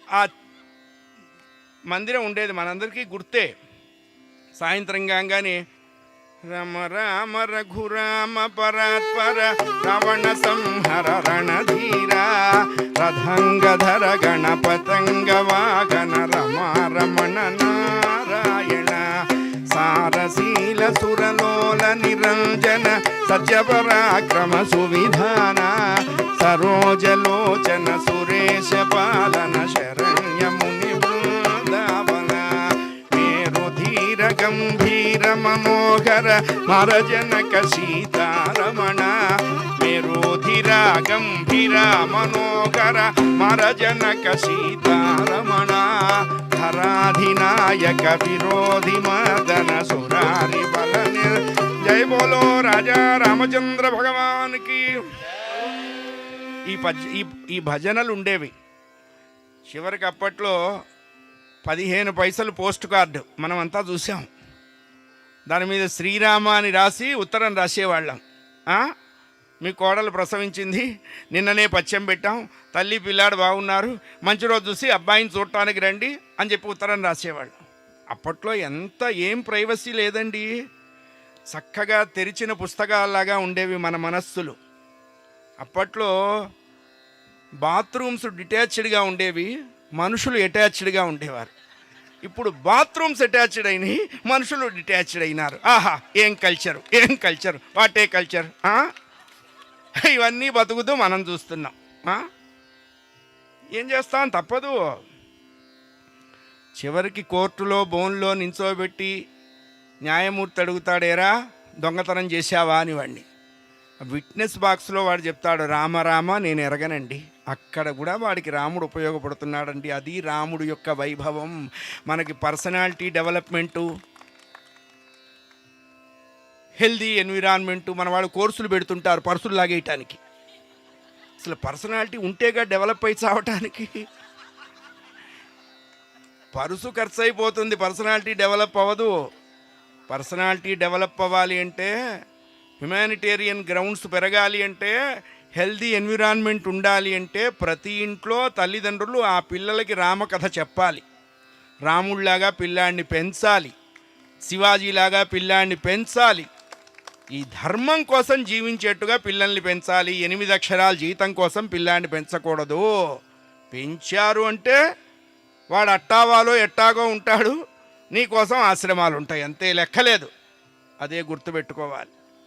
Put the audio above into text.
ఆ మందిరం ఉండేది మనందరికీ గుర్తే. సాయంత్రం కాగానే రమ రామ రఘురామ పరాత్పర రావణ సంహర రణధీరా రథంగధర గణపతంగ వాహన రమారమణ నారాయణ సారశీల సురలోల నిరంజన సత్యపరాక్రమ సువిధాన సరోజలోచన సురేశ పాలన శరణ్య ముని బృందావన మేరుధీర గంభీర మనోహర మరజనక సీతారమణ మేరుధీర గంభీర మనోహర మరజనక సీతారమణ ధరాధినాయక విరోధి మదన సురారి బల జై బోలో రాజా రామచంద్ర భగవానికి. ఈ భజనలు ఉండేవి. చివరికి అప్పట్లో 15 పైసలు పోస్ట్ కార్డు మనం అంతా చూసాం. దాని మీద శ్రీరామ అని రాసి ఉత్తరం రాసేవాళ్ళం. మీ కోడలు ప్రసవించింది, నిన్ననే పచ్చం పెట్టాం, తల్లి పిల్లాడు బాగున్నారు, మంచి రోజు చూసి అబ్బాయిని చూడటానికి రండి అని చెప్పి ఉత్తరం రాసేవాళ్ళం. అప్పట్లో ఏం ప్రైవసీ లేదండి. చక్కగా తెరిచిన పుస్తకాల్లాగా ఉండేవి మన మనస్సులు. అప్పట్లో బాత్రూమ్స్ డిటాచ్డ్గా ఉండేవి, మనుషులు అటాచ్డ్గా ఉండేవారు. ఇప్పుడు బాత్రూమ్స్ అటాచ్డ్ అయినాయి, మనుషులు డిటాచ్డ్ అయినారు. ఆహా, ఏం కల్చరు వాటే కల్చర్. ఇవన్నీ బతుకుతూ మనం చూస్తున్నాం. ఏం చేస్తాం, తప్పదు. చివరికి కోర్టులో బోన్లో నించోబెట్టి న్యాయమూర్తి అడుగుతాడేరా దొంగతనం చేశావా అని వాడిని. విట్నెస్ బాక్స్లో వాడు చెప్తాడు రామ నేను ఎరగనండి. అక్కడ కూడా వాడికి రాముడు ఉపయోగపడుతున్నాడండి. అది రాముడు యొక్క వైభవం. మనకి పర్సనాలిటీ డెవలప్మెంటు, హెల్దీ ఎన్విరాన్మెంటు, మన వాళ్ళు కోర్సులు పెడుతుంటారు పర్సులు లాగేయటానికి. అసలు పర్సనాలిటీ ఉంటేగా డెవలప్ అయి చావటానికి. పరుసు ఖర్చు అయిపోతుంది, పర్సనాలిటీ డెవలప్ అవ్వదు. పర్సనాలిటీ డెవలప్ అవ్వాలి అంటే, హ్యుమానిటేరియన్ గ్రౌండ్స్ పెరగాలి అంటే, హెల్దీ ఎన్విరాన్మెంట్ ఉండాలి అంటే ప్రతి ఇంట్లో తల్లిదండ్రులు ఆ పిల్లలకి రామకథ చెప్పాలి. రాముళ్లాగా పిల్లాడిని పెంచాలి, శివాజీలాగా పిల్లాడిని పెంచాలి. ఈ ధర్మం కోసం జీవించేట్టుగా పిల్లల్ని పెంచాలి. 8 అక్షరాల జీతం కోసం పిల్లాడిని పెంచకూడదు. పెంచారు అంటే వాడు అట్టావాలో ఎట్టాగో ఉంటాడు, నీకోసం ఆశ్రమాలు ఉంటాయి, అంతే, లెక్కలేదు. అదే గుర్తుపెట్టుకోవాలి.